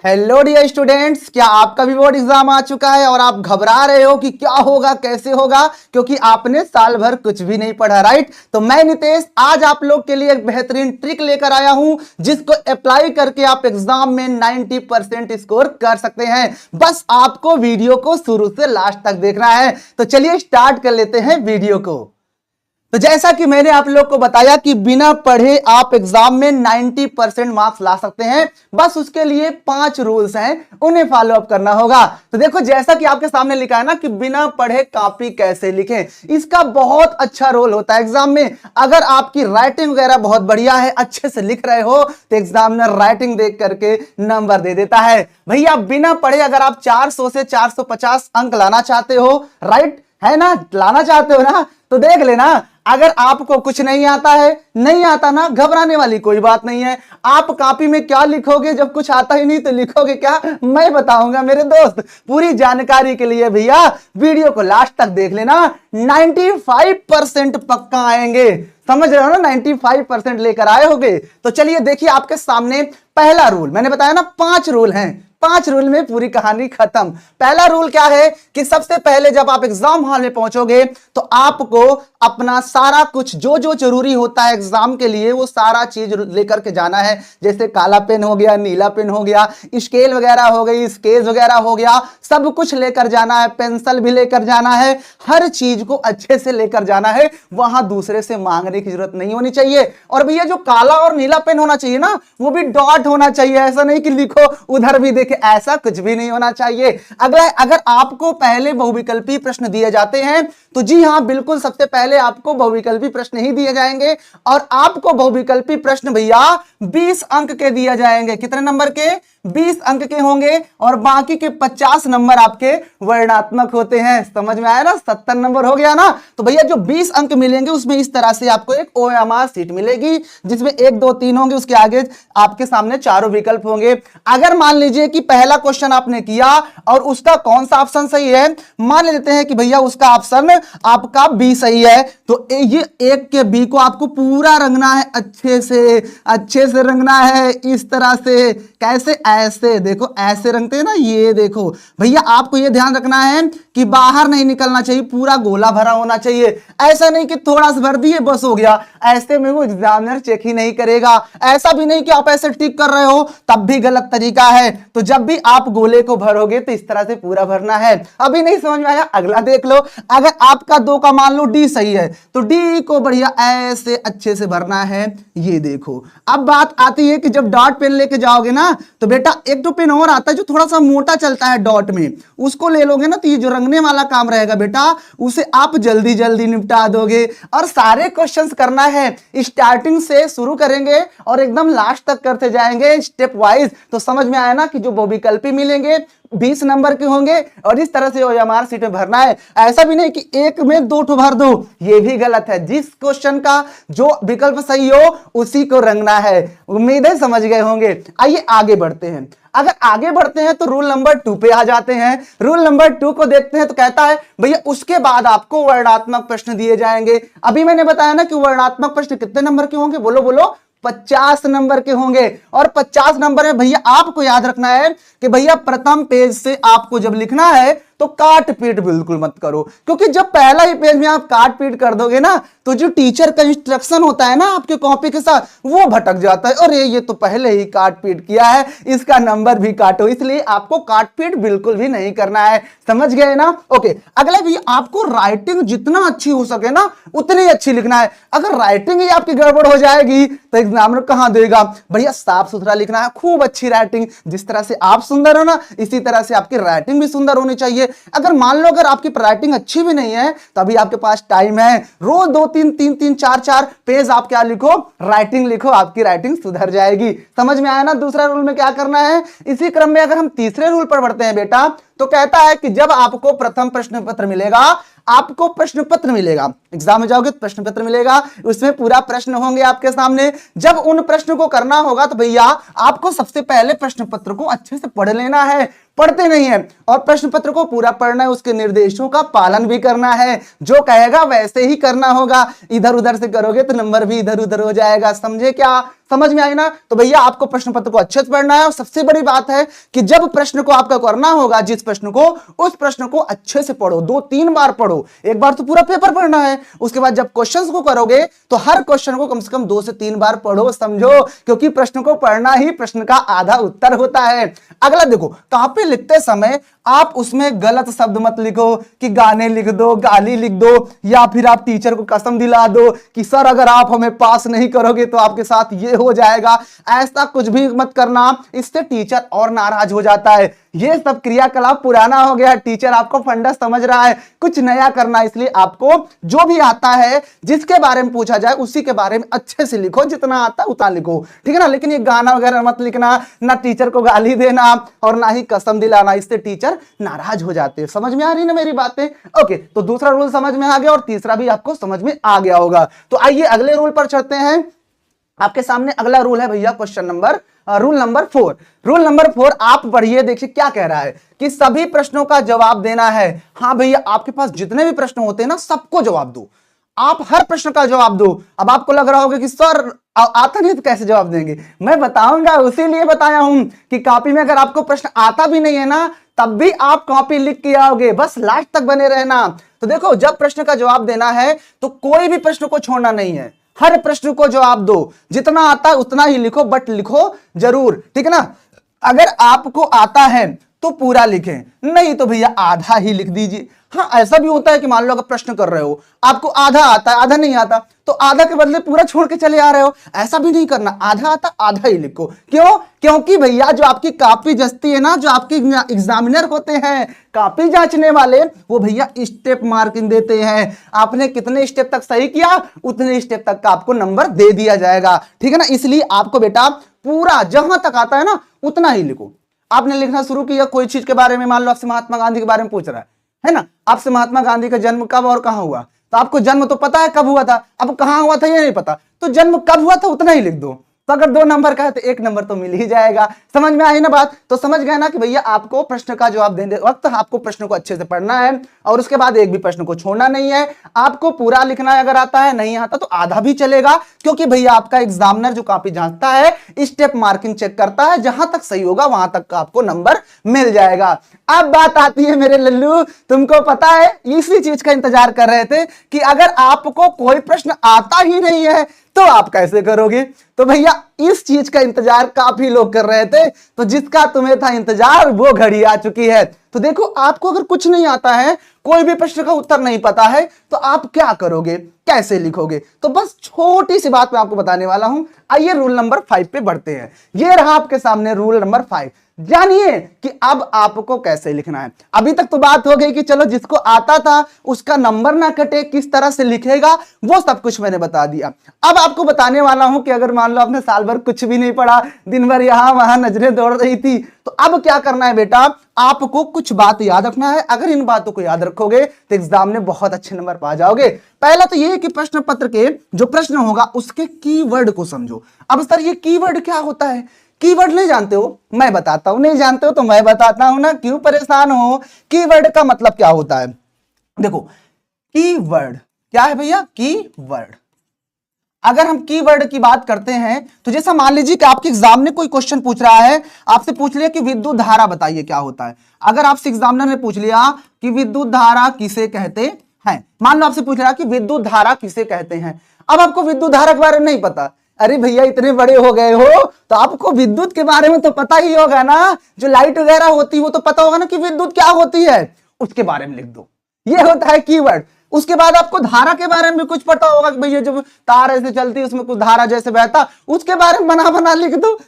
Hello dear students, क्या आपका भी बोर्ड एग्जाम आ चुका है और आप घबरा रहे हो कि क्या होगा कैसे होगा, क्योंकि आपने साल भर कुछ भी नहीं पढ़ा, राइट। तो मैं नितेश आज आप लोग के लिए एक बेहतरीन ट्रिक लेकर आया हूं जिसको अप्लाई करके आप एग्जाम में 90% स्कोर कर सकते हैं। बस आपको वीडियो को शुरू से लास्ट तक देखना है। तो चलिए स्टार्ट कर लेते हैं वीडियो को। तो जैसा कि मैंने आप लोग को बताया कि बिना पढ़े आप एग्जाम में 90% मार्क्स ला सकते हैं। बस उसके लिए 5 रूल्स हैं, उन्हें फॉलो अप करना होगा। तो देखो, जैसा कि आपके सामने लिखा है ना कि बिना पढ़े कॉपी कैसे लिखें, इसका बहुत अच्छा रोल होता है एग्जाम में। अगर आपकी राइटिंग वगैरह बहुत बढ़िया है, अच्छे से लिख रहे हो, तो एग्जामिनर राइटिंग देख करके नंबर दे देता है। भैया बिना पढ़े अगर आप 400 से 450 अंक लाना चाहते हो, राइट है ना, लाना चाहते हो ना, तो देख लेना। अगर आपको कुछ नहीं आता है, नहीं आता ना, घबराने वाली कोई बात नहीं है। आप कॉपी में क्या लिखोगे जब कुछ आता ही नहीं, तो लिखोगे क्या, मैं बताऊंगा मेरे दोस्त। पूरी जानकारी के लिए भैया वीडियो को लास्ट तक देख लेना। 95% पक्का आएंगे, समझ रहे हो ना, 95% लेकर आए होगे। तो चलिए देखिए आपके सामने पहला रूल, मैंने बताया ना 5 रूल हैं, 5 रूल में पूरी कहानी खत्म। पहला रूल क्या है कि सबसे पहले जब आप एग्जाम हॉल में पहुंचोगे तो आपको अपना सारा कुछ जो जो जरूरी होता है एग्जाम के लिए, वो सारा चीज लेकर के जाना है। जैसे काला पेन हो गया, नीला पेन हो गया, स्केल वगैरह हो गई, स्केच वगैरह हो गया, सब कुछ लेकर जाना है। पेंसिल भी लेकर जाना है, हर चीज को अच्छे से लेकर जाना है। वहां दूसरे से मांगने की जरूरत नहीं होनी चाहिए। और भैया जो काला और नीला पेन होना चाहिए ना, वो भी डॉट होना चाहिए। ऐसा नहीं कि लिखो उधर भी देखे, ऐसा कुछ भी नहीं होना चाहिए। अगला, अगर आपको पहले बहुविकल्पी प्रश्न दिए जाते हैं तो जी हां बिल्कुल, सबसे पहले आपको बहुविकल्पी प्रश्न ही दिए जाएंगे। और आपको बहुविकल्पी प्रश्न भैया 20 अंक के दिए जाएंगे। कितने नंबर के? 20 अंक के होंगे। और बाकी के 50 नंबर आपके वर्णात्मक होते हैं। समझ में आया ना, 70 नंबर हो गया ना। तो भैया जो 20 अंक मिलेंगे उसमें इस तरह से आपको एक OMR सीट मिलेगी, जिसमें 1 2 3 होंगे, उसके आगे आपके सामने चारों विकल्प होंगे। अगर मान लीजिए कि पहला क्वेश्चन आपने किया और उसका कौन सा ऑप्शन सही है, मान लेते हैं कि भैया उसका ऑप्शन आपका बी सही है, तो ये 1 के बी को आपको पूरा रंगना है, अच्छे से रंगना है। इस तरह से, कैसे? ऐसे देखो, ऐसे रंगते हैं ना, ये देखो भैया। आपको ये ध्यान रखना है कि बाहर नहीं निकलना चाहिए, पूरा गोला भरा होना चाहिए। ऐसा नहीं कि थोड़ा सा भर दिए बस हो गया, ऐसे में वो एग्जामिनर चेक ही नहीं करेगा। ऐसा भी नहीं कि आप ऐसे टिक कर रहे हो, तब भी गलत तरीका है। तो जब भी आप गोले को भरोगे तो इस तरह से पूरा भरना है। अभी नहीं समझ में आया, अगला देख लो। अगर आपका 2 का मान लो डी सही है, तो डी को बढ़िया ऐसे अच्छे से भरना है। ये देखो, अब बात आती है कि जब डॉट पेन लेके जाओगे ना, तो बेटा एक तो पेन और आता है जो थोड़ा सा मोटा चलता है डॉट में, उसको ले लोगे ना, तो ये जो रंगने वाला काम रहेगा बेटा, उसे आप जल्दी जल्दी निपटा दोगे। और सारे क्वेश्चंस करना है, स्टार्टिंग से शुरू करेंगे और एकदम लास्ट तक करते जाएंगे स्टेप वाइज। तो समझ में आया ना कि जो बहुविकल्पी मिलेंगे 20 नंबर के होंगे और इस तरह से OMR सीट में भरना है। ऐसा भी नहीं कि एक में 2 भर दो, ये भी गलत है। जिस क्वेश्चन का जो विकल्प सही हो उसी को रंगना है। उम्मीद है समझ गए होंगे। आइए आगे बढ़ते हैं। अगर आगे बढ़ते हैं तो रूल नंबर 2 पे आ जाते हैं। रूल नंबर 2 को देखते हैं तो कहता है भैया उसके बाद आपको वर्णात्मक प्रश्न दिए जाएंगे। अभी मैंने बताया ना कि वर्णात्मक प्रश्न कितने नंबर के होंगे, बोलो बोलो, 50 नंबर के होंगे। और 50 नंबर में भैया आपको याद रखना है कि भैया प्रथम पेज से आपको जब लिखना है तो काट पीट बिल्कुल मत करो, क्योंकि जब पहला ही पेज में आप काट पीट कर दोगे ना, तो जो टीचर का इंस्ट्रक्शन होता है ना आपके कॉपी के साथ, वो भटक जाता है। और ये तो पहले ही काट पीट किया है, इसका नंबर भी काटो। इसलिए आपको काट पीट बिल्कुल भी नहीं करना है। समझ गए ना? ओके, अगला भी आपको राइटिंग जितना अच्छी हो सके ना उतनी अच्छी लिखना है। अगर राइटिंग ही आपकी गड़बड़ हो जाएगी तो एग्जामिनर कहां देगा? भैया साफ सुथरा लिखना है, खूब अच्छी राइटिंग। जिस तरह से आप सुंदर हो ना, इसी तरह से आपकी राइटिंग भी सुंदर होनी चाहिए। अगर मान लो अगर आपकी राइटिंग अच्छी भी नहीं है, तभी आपके पास टाइम है, रोज 2 3 3 3 4 4 पेज आप क्या लिखो, राइटिंग लिखो, आपकी राइटिंग सुधर जाएगी। समझ में आया ना दूसरा रूल में क्या करना है? इसी क्रम में अगर हम तीसरे रूल पर बढ़ते हैं बेटा, तो कहता है कि जब आपको प्रथम प्रश्न पत्र मिलेगा, आपको प्रश्न पत्र मिलेगा, एग्जाम में जाओगे तो प्रश्न पत्र मिलेगा, उसमें पूरा प्रश्न होंगे आपके सामने। जब उन प्रश्न को करना होगा तो भैया आपको सबसे पहले प्रश्न पत्र को अच्छे से पढ़ लेना है। पढ़ते नहीं है और प्रश्न पत्र को पूरा पढ़ना है, उसके निर्देशों का पालन भी करना है। जो कहेगा वैसे ही करना होगा। इधर उधर से करोगे तो नंबर भी इधर उधर हो जाएगा। समझे क्या? समझ में आई ना? तो भैया आपको प्रश्न पत्र को अच्छे से पढ़ना है और सबसे बड़ी बात है कि जब प्रश्न को आपका करना होगा, जिस प्रश्न को, उस प्रश्न को अच्छे से पढ़ो, 2-3 बार पढ़ो। एक बार तो पूरा पेपर पढ़ना है, उसके बाद जब क्वेश्चंस को करोगे तो हर क्वेश्चन को कम से कम 2 से 3 बार पढ़ो, समझो, क्योंकि प्रश्न को पढ़ना ही प्रश्न का आधा उत्तर होता है। अगला देखो, कॉपी लिखते समय आप उसमें गलत शब्द मत लिखो कि गाने लिख दो, गाली लिख दो, या फिर आप टीचर को कसम दिला दो कि सर अगर आप हमें पास नहीं करोगे तो आपके साथ ये हो जाएगा। ऐसा कुछ भी मत करना, इससे टीचर और नाराज हो जाता है। ये सब क्रियाकलाप पुराना हो गया, टीचर आपको फंडा समझ रहा है, कुछ नया करना। इसलिए आपको जो भी आता है, जिसके बारे में पूछा जाए उसी के बारे में अच्छे से लिखो, जितना आता है उतना लिखो, ठीक है ना? लेकिन ये गाना वगैरह मत लिखना, ना टीचर को गाली देना और ना ही कसम दिलाना, इससे टीचर नाराज हो जाते हैं। समझ में आ रही ना मेरी बातें? ओके, तो दूसरा रूल समझ में आ गया और तीसरा भी आपको समझ में आ गया होगा। तो आइए अगले रूल पर चलते हैं। आपके सामने अगला रूल है भैया, रूल नंबर 4। रूल नंबर 4 आप पढ़िए, देखिए क्या कह रहा है कि सभी प्रश्नों का जवाब देना है। हाँ भैया, आपके पास जितने भी प्रश्न होते हैं ना, सबको जवाब दो, आप हर प्रश्न का जवाब दो। अब आपको लग रहा होगा कि सर आता नहीं तो कैसे जवाब देंगे, मैं बताऊंगा, उसीलिए बताया हूं कि कॉपी में अगर आपको प्रश्न आता भी नहीं है ना, तब भी आप कॉपी लिख के आओगे, बस लास्ट तक बने रहना। तो देखो, जब प्रश्न का जवाब देना है तो कोई भी प्रश्न को छोड़ना नहीं है, हर प्रश्न को जवाब दो, जितना आता है उतना ही लिखो, बट लिखो जरूर, ठीक है ना? अगर आपको आता है तो पूरा लिखें, नहीं तो भैया आधा ही लिख दीजिए। हाँ, ऐसा भी होता है कि मान लो अगर प्रश्न कर रहे हो, आपको आधा आता है, आधा नहीं आता, तो आधा के बदले पूरा छोड़ के चले आ रहे हो, ऐसा भी नहीं करना, आधा आता आधा ही लिखो। क्यों? क्योंकि भैया जो आपकी कॉपी जचती है ना, जो आपके एग्जामिनर होते हैं, कॉपी जांचने वाले, वो भैया स्टेप मार्किंग देते हैं। आपने कितने स्टेप तक सही किया, उतने स्टेप तक का आपको नंबर दे दिया जाएगा, ठीक है ना? इसलिए आपको बेटा पूरा जहां तक आता है ना उतना ही लिखो। आपने लिखना शुरू किया कोई चीज के बारे में, मान लो आपसे महात्मा गांधी के बारे में पूछ रहा है ना? आपसे महात्मा गांधी का जन्म कब और कहां हुआ, तो आपको जन्म तो पता है कब हुआ था, अब कहां हुआ था ये नहीं पता, तो जन्म कब हुआ था उतना ही लिख दो। तो अगर 2 नंबर का है तो 1 नंबर तो मिल ही जाएगा। समझ में आई ना बात? तो समझ गए ना कि भैया आपको प्रश्न का जवाब देने वक्त आपको प्रश्न को अच्छे से पढ़ना है और उसके बाद एक भी प्रश्न को छोड़ना नहीं है। आपको पूरा लिखना है, अगर आता है, नहीं आता तो आधा भी चलेगा, क्योंकि भैया आपका एग्जामिनर जो कॉपी जांचता है स्टेप मार्किंग चेक करता है, जहां तक सही होगा वहां तक का आपको नंबर मिल जाएगा। अब बात आती है मेरे लल्लू, तुमको पता है इसी चीज का इंतजार कर रहे थे कि अगर आपको कोई प्रश्न आता ही नहीं है तो आप कैसे करोगे। तो भैया इस चीज का इंतजार काफी लोग कर रहे थे, तो जिसका तुम्हें था इंतजार वो घड़ी आ चुकी है। तो देखो, आपको अगर कुछ नहीं आता है, कोई भी प्रश्न का उत्तर नहीं पता है, तो आप क्या करोगे, कैसे लिखोगे? तो बस छोटी सी बात मैं आपको बताने वाला हूं। आइए रूल नंबर 5 पे बढ़ते हैं। ये रहा आपके सामने रूल नंबर 5। जानिए कि अब आपको कैसे लिखना है। अभी तक तो बात हो गई कि चलो जिसको आता था उसका नंबर ना कटे, किस तरह से लिखेगा, वो सब कुछ मैंने बता दिया। अब आपको बताने वाला हूं कि अगर मान लो आपने साल भर कुछ भी नहीं पढ़ा, दिन भर यहां वहां नजरें दौड़ रही थी, तो अब क्या करना है बेटा, आपको कुछ बात याद रखना है। अगर इन बातों को याद रखोगे तो एग्जाम में बहुत अच्छे नंबर पा जाओगे। पहला तो यह है कि प्रश्न पत्र के जो प्रश्न होगा उसके कीवर्ड को समझो। अब सर ये कीवर्ड क्या होता है? कीवर्ड नहीं जानते हो, मैं बताता हूं। नहीं जानते हो तो मैं बताता हूं ना, क्यों परेशान हो। कीवर्ड का मतलब क्या होता है? देखो, कीवर्ड क्या है भैया? कीवर्ड, अगर हम कीवर्ड की बात करते हैं तो जैसा मान लीजिए कि आपके एग्जाम में कोई क्वेश्चन पूछ रहा है, आपसे पूछ लिया कि विद्युत धारा बताइए क्या होता है। अगर आपसे एग्जामिनर ने पूछ लिया कि विद्युत धारा किसे कहते हैं, मान लो आपसे पूछ रहा कि विद्युत धारा किसे कहते हैं, अब आपको विद्युत धारा के बारे में नहीं पता। अरे भैया इतने बड़े हो गए हो तो आपको विद्युत के बारे में तो पता ही होगा ना, जो लाइट वगैरह होती है वो तो पता होगा ना कि विद्युत क्या होती है, उसके बारे में लिख दो। ये होता है कीवर्ड। उसके बाद आपको धारा के बारे में भी कुछ पता होगा कि भैया जब तार ऐसे चलती है उसमें कुछ धारा जैसे बहता, उसके बारे में बना बना लिख दो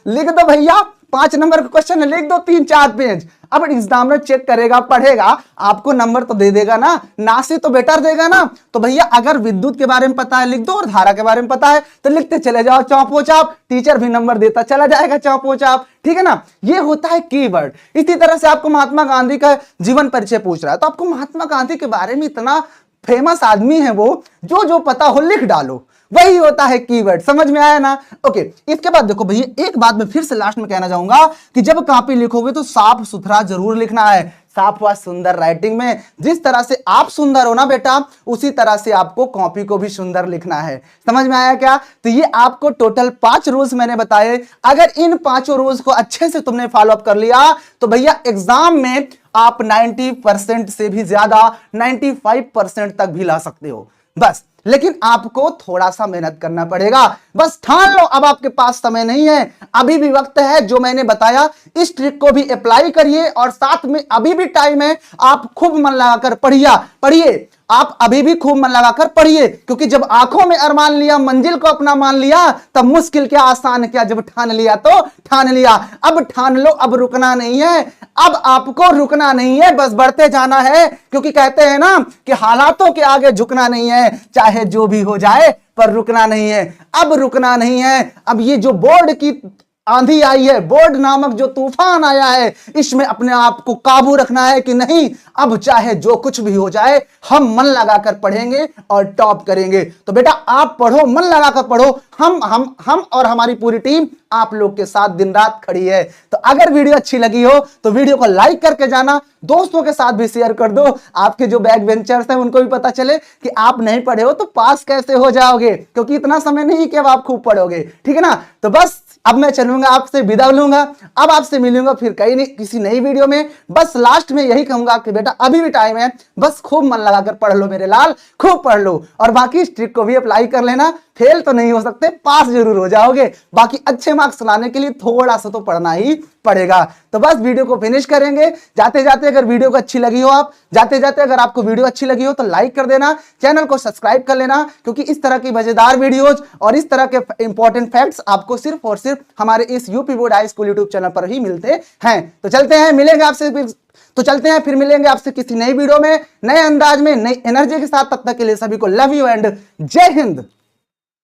भैया। 5 नंबर का क्वेश्चन लिख दो, 3-4 पेज। अब एग्जामिनर चेक करेगा, पढ़ेगा, आपको नंबर तो दे देगा ना से तो बेटर देगा ना। तो भैया अगर विद्युत के बारे में पता है लिख दो, और धारा के बारे में पता है तो लिखते चले जाओ चौपो चाप, टीचर भी नंबर देता चला जाएगा चौपो चाप, ठीक है ना। ये होता है कीवर्ड। इसी तरह से आपको महात्मा गांधी का जीवन परिचय पूछ रहा है, तो आपको महात्मा गांधी के बारे में इतना फेमस आदमी है वो, जो जो पता हो लिख डालो, वही होता है कीवर्ड। समझ में आया ना? ओके, इसके बाद देखो भैया एक बात मैं फिर से लास्ट में कहना चाहूंगा कि जब कॉपी लिखोगे तो साफ सुथरा जरूर लिखना है। साफ व सुंदर राइटिंग में। जिस तरह से आप सुंदर हो ना बेटा, उसी तरह से आपको कॉपी को भी सुंदर लिखना है। समझ में आया क्या? तो ये आपको टोटल 5 रूल्स मैंने बताए। अगर इन 5 रूल्स को अच्छे से तुमने फॉलो अप कर लिया तो भैया एग्जाम में आप 90% से भी ज्यादा 95% तक भी ला सकते हो बस। लेकिन आपको थोड़ा सा मेहनत करना पड़ेगा। बस ठान लो, अब आपके पास समय नहीं है, अभी भी वक्त है। जो मैंने बताया इस ट्रिक को भी अप्लाई करिए और साथ में अभी भी टाइम है, आप खूब मन लगाकर पढ़िए। आप अभी भी खूब मन लगाकर पढ़िए, क्योंकि जब आंखों में अरमान लिया, मंजिल को अपना मान लिया, तब मुश्किल क्या आसान क्या, जब ठान लिया तो ठान लिया। अब ठान लो, अब रुकना नहीं है, अब आपको रुकना नहीं है, बस बढ़ते जाना है। क्योंकि कहते हैं ना कि हालातों के आगे झुकना नहीं है, चाहे जो भी हो जाए पर रुकना नहीं है। अब रुकना नहीं है। अब ये जो बोर्ड की आंधी आई है, बोर्ड नामक जो तूफान आया है, इसमें अपने आप को काबू रखना है कि नहीं, अब चाहे जो कुछ भी हो जाए हम मन लगाकर पढ़ेंगे और टॉप करेंगे। तो बेटा आप पढ़ो, मन लगाकर पढ़ो। हम और हमारी पूरी टीम आप लोग के साथ दिन रात खड़ी है। तो अगर वीडियो अच्छी लगी हो तो वीडियो को लाइक करके जाना, दोस्तों के साथ भी शेयर कर दो। आपके जो बैक बेंचर्स हैं उनको भी पता चले कि आप नहीं पढ़े हो तो पास कैसे हो जाओगे, क्योंकि इतना समय नहीं कि अब आप खूब पढ़ोगे। ठीक है ना? तो बस अब मैं चलूंगा, आपसे विदा लूंगा। अब आपसे मिलूंगा फिर कहीं नहीं किसी नई वीडियो में। बस लास्ट में यही कहूंगा कि बेटा अभी भी टाइम है, बस खूब मन लगाकर पढ़ लो मेरे लाल, खूब पढ़ लो। और बाकी इस ट्रिक को भी अप्लाई कर लेना। फेल तो नहीं हो सकते, पास जरूर हो जाओगे। बाकी अच्छे मार्क्स लाने के लिए थोड़ा सा तो पढ़ना ही पड़ेगा। तो बस वीडियो को फिनिश करेंगे। जाते जाते अगर वीडियो को अच्छी लगी हो, अगर आपको वीडियो अच्छी लगी हो तो लाइक कर देना, चैनल को सब्सक्राइब कर लेना, क्योंकि इस तरह की मजेदार वीडियोज और इस तरह के इंपॉर्टेंट फैक्ट्स आपको सिर्फ और सिर्फ हमारे इस UP board high school YouTube channel पर ही मिलते हैं। तो चलते हैं, फिर मिलेंगे आपसे किसी नई वीडियो में, नए अंदाज में, नई एनर्जी के साथ। तब तक के लिए सभी को लव यू एंड जय हिंद।